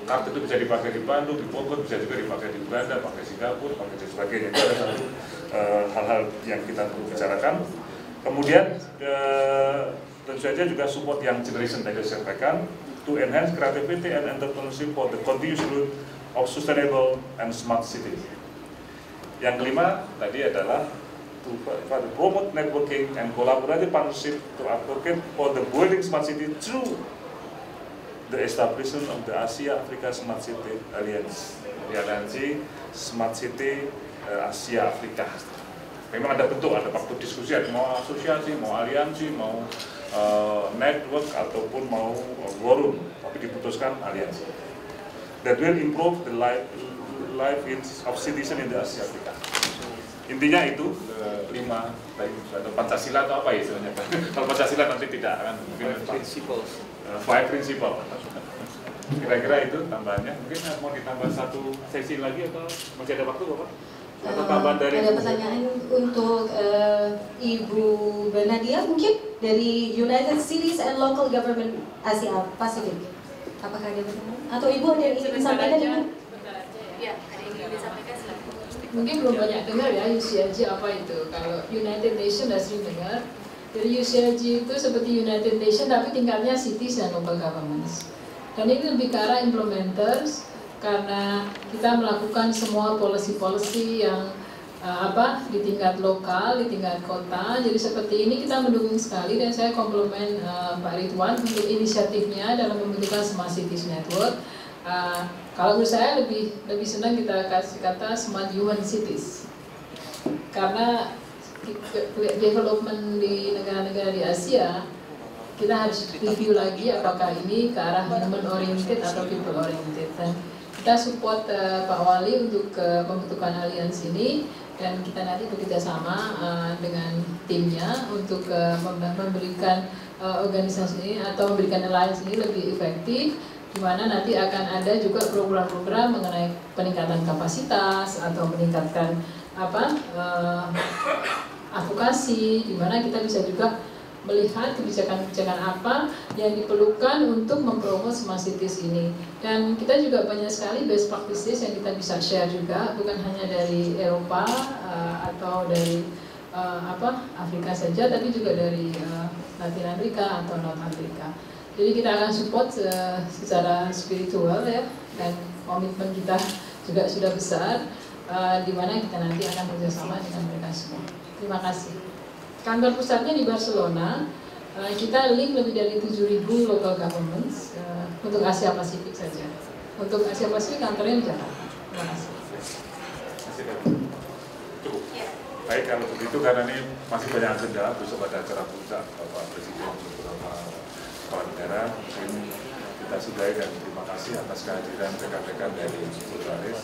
kartu itu bisa dipakai di Bandung, di Bogor, bisa juga dipakai di Uganda, pakai Singapura, pakai dan sebagainya. Itu ada satu hal-hal yang kita perlu bicarakan. Kemudian tentu saja juga support yang generation tadi saya sampaikan, to enhance creativity and entrepreneurship for the continuous growth of sustainable and smart city. Yang kelima tadi adalah to promote networking and collaborative partnership to advocate for the building smart city through the establishment of the Asia-Africa Smart City Alliance, di aliansi Smart City Asia-Afrika. Memang ada bentuk, ada waktu diskusi, mau asosiasi, mau aliansi, mau network, ataupun mau forum, tapi diputuskan aliansi. That will improve the life of citizen in the Asia-Afrika. Intinya itu 5 atau Pancasila atau apa ya istilahnya? Kalau Pancasila nanti tidak akan mungkin 5 principle. Kira-kira itu tambahannya. Mungkin mau ditambah satu sesi lagi atau masih ada waktu Bapak? Atau tambahan dari ada pertanyaan untuk Ibu Bernadia mungkin dari United Cities and Local Government Asia Pacific. Apakah ada pertanyaan? Atau Ibu ada yang ingin disampaikan? Ya, ada yang ingin disampaikan silakan. Mungkin belum banyak dengar ya UCLG apa itu. Kalau United Nations sudah sering dengar. Jadi UCLG itu seperti United Nations tapi tingkatnya cities dan local governments. Dan ini lebih ke arah implementers karena kita melakukan semua policy-policy yang di tingkat lokal, di tingkat kota. Jadi seperti ini kita mendukung sekali dan saya komplimen Pak Ridwan untuk inisiatifnya dalam membentukkan Smart Cities Network. Kalau menurut saya lebih senang kita kasih kata Smart Human Cities karena development di negara-negara di Asia kita harus review lagi apakah ini ke arah human oriented atau people oriented. Dan kita support Pak Wali untuk pembentukan aliansi ini dan kita nanti bekerjasama dengan timnya untuk memberikan organisasi ini atau memberikan alliance ini lebih efektif, di mana nanti akan ada juga program-program mengenai peningkatan kapasitas atau meningkatkan advokasi, di mana kita bisa juga melihat kebijakan-kebijakan apa yang diperlukan untuk mempromot Smart Cities ini. Dan kita juga banyak sekali best practices yang kita bisa share juga, bukan hanya dari Eropa atau dari Afrika saja, tapi juga dari Latin Amerika atau North Amerika. Jadi kita akan support secara spiritual ya, dan komitmen kita juga sudah besar, di mana kita nanti akan bekerjasama dengan mereka semua. Terima kasih. Kantor pusatnya di Barcelona, kita link lebih dari 7.000 local governments untuk Asia Pasifik saja. Untuk Asia Pasifik kantornya di Jakarta. Terima kasih. Cukup. Baik, kalau begitu karena ini masih banyak agenda, besok ada acara puncak Bapak Presiden beberapa kepala negara, mungkin kita sudahi dan terima kasih atas kehadiran rekan-rekan dari Sultanis.